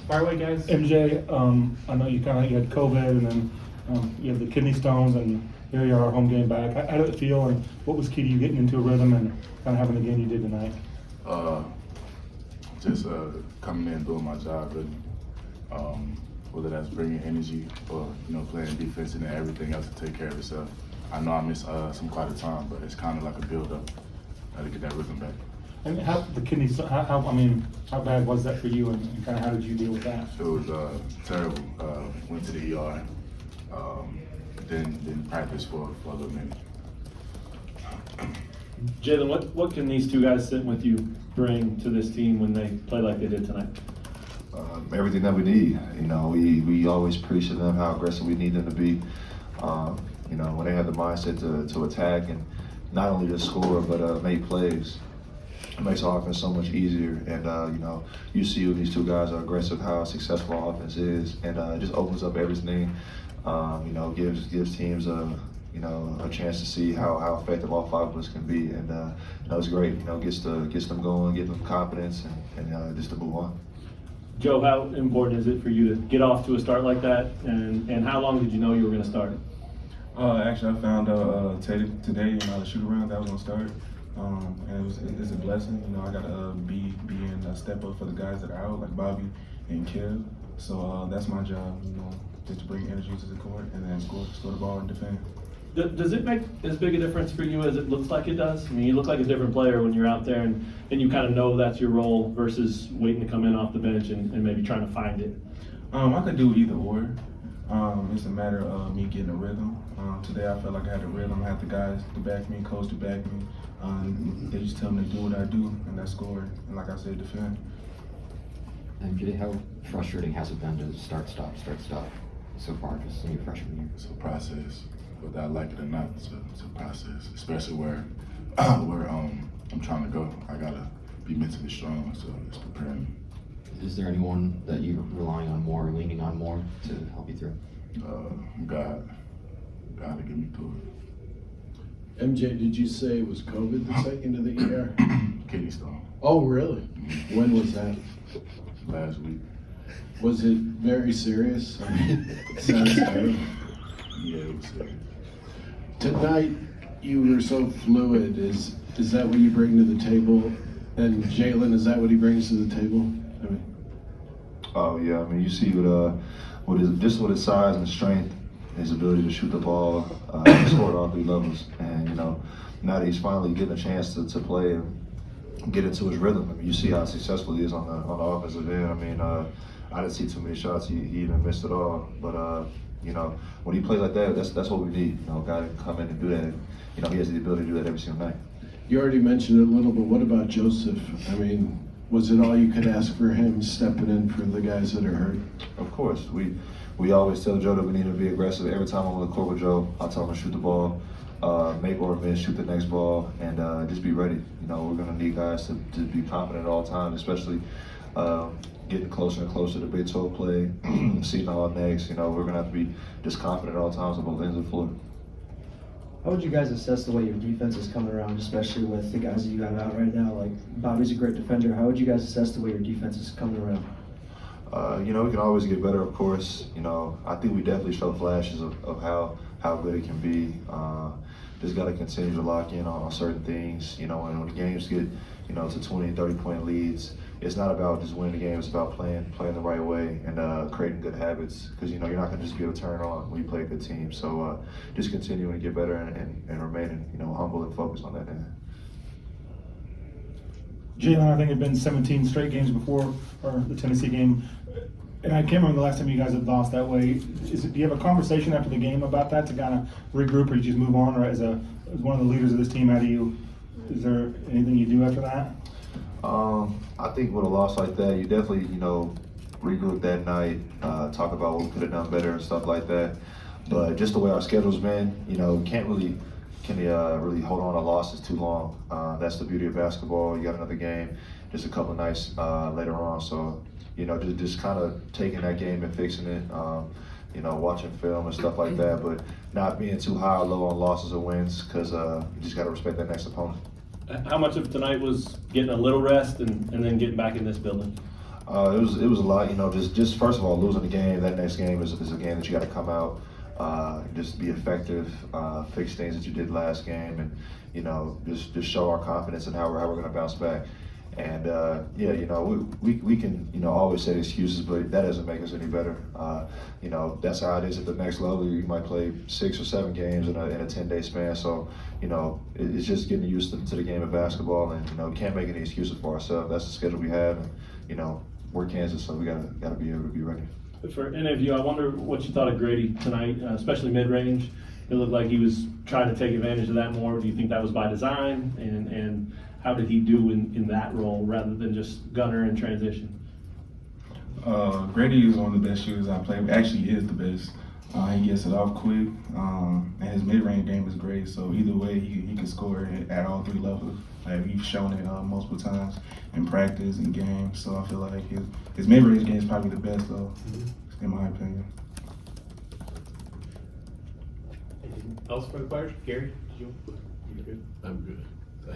Fire away, guys. MJ, I know you had COVID, and then you have the kidney stones, and here you are, home game back. How did it feel, and what was key to you getting into a rhythm and kind of having the game you did tonight? Just coming in, doing my job, really. Whether that's bringing energy or playing defense and then everything else to take care of itself. I know I missed some quite a time, but it's kind of like a build-up to get that rhythm back. And how the kidneys? How bad was that for you, and kind of how did you deal with that? It was terrible. Went to the ER. Didn't practice for a little minute. Jalen, what can these two guys sitting with you bring to this team when they play like they did tonight? Everything that we need. We always preach to them how aggressive we need them to be. When they have the mindset to attack and not only just score but make plays, it makes our offense so much easier. And you see when these two guys are aggressive, how successful our offense is, and it just opens up everything. Gives teams a chance to see how effective all five of us can be, and it's great. Gets them going, gives them confidence, and just to move on. Joe, how important is it for you to get off to a start like that, and how long did you know you were going to start it? Actually, I found out today in the shoot around that I was going to start, and it's a blessing. I got to be in a step up for the guys that are out, like Bobby and Kev. So that's my job, just to bring energy to the court and then score the ball and defend. Does it make as big a difference for you as it looks like it does? I mean, you look like a different player when you're out there and you kind of know that's your role versus waiting to come in off the bench and maybe trying to find it. I could do either or. It's a matter of me getting a rhythm. Today I felt like I had a rhythm. I had the guys to back me, coach to back me. They just tell me to do what I do, and that's score. And like I said, defend. And how frustrating has it been to start, stop so far, just in your freshman year? It's a process. Whether I like it or not, it's a process. Especially where I'm trying to go. I gotta be mentally strong, so it's preparing me. Is there anyone that you're relying on more or leaning on more to help you through? God to get me through it. MJ, did you say it was COVID that sent you to the ER? Kidney stone. Oh, really? When was that? Last week. Was it very serious? I mean, it sounds terrible. Yeah, it was serious. Tonight, you were so fluid. Is that what you bring to the table? And Jalen, is that what he brings to the table? Oh yeah, you see with his size and strength, his ability to shoot the ball, he scored all three levels, and now that he's finally getting a chance to play and get into his rhythm. You see how successful he is on the offensive end. I didn't see too many shots he even missed at all, but when he plays like that, that's what we need. A guy to come in and do that. And, he has the ability to do that every single night. You already mentioned it a little, but what about Joseph? Was it all you could ask for him stepping in for the guys that are hurt? Of course, we always tell Joe that we need to be aggressive. Every time I'm on the court with Joe, I tell him to shoot the ball, make or miss, shoot the next ball, and just be ready. We're going to need guys to be confident at all times, especially getting closer and closer to Big 12 play, season all next. We're going to have to be just confident at all times on both ends of the floor. How would you guys assess the way your defense is coming around, especially with the guys that you have out right now? Like, Bobby's a great defender. How would you guys assess the way your defense is coming around? We can always get better, of course. I think we definitely show flashes of how good it can be. Just got to continue to lock in on certain things. When the games get, to 20, 30-point leads, it's not about just winning the game. It's about playing the right way and creating good habits. Because you're not going to just be able to turn on when you play a good team. So just continuing to get better and remaining, humble and focused on that end. Jalen, I think it's been 17 straight games before or the Tennessee game, and I can't remember the last time you guys had lost that way. Do you have a conversation after the game about that to kind of regroup, or you just move on? Or as one of the leaders of this team, is there anything you do after that? I think with a loss like that, you definitely, regroup that night, talk about what we could have done better and stuff like that. But just the way our schedule's been, can't really hold on to losses too long. That's the beauty of basketball. You got another game, just a couple of nights later on. So, just kind of taking that game and fixing it. Watching film and stuff like that, but not being too high or low on losses or wins, because you just got to respect that next opponent. How much of tonight was getting a little rest and then getting back in this building? It was a lot, just first of all, losing the game, that next game is a game that you got to come out, just be effective, fix things that you did last game, and, just show our confidence in how we're going to bounce back. And, we can, always say excuses, but that doesn't make us any better. That's how it is at the next level. You might play 6 or 7 games in a 10-day span. So, it's just getting used to the game of basketball, and, we can't make any excuses for ourselves. That's the schedule we have, and, we're Kansas, so we gotta be able to be ready. For any of you, I wonder what you thought of Grady tonight, especially mid-range. It looked like he was trying to take advantage of that more. Do you think that was by design? And how did he do in that role rather than just gunner and transition? Grady is one of the best shooters I play with. Actually, is the best. He gets it off quick, and his mid-range game is great. So either way, he can score at all 3 levels. Like he's shown it multiple times in practice and games. So I feel like his mid-range game is probably the best, though, in my opinion. Anything else for the players? Gary, you're good. I'm good.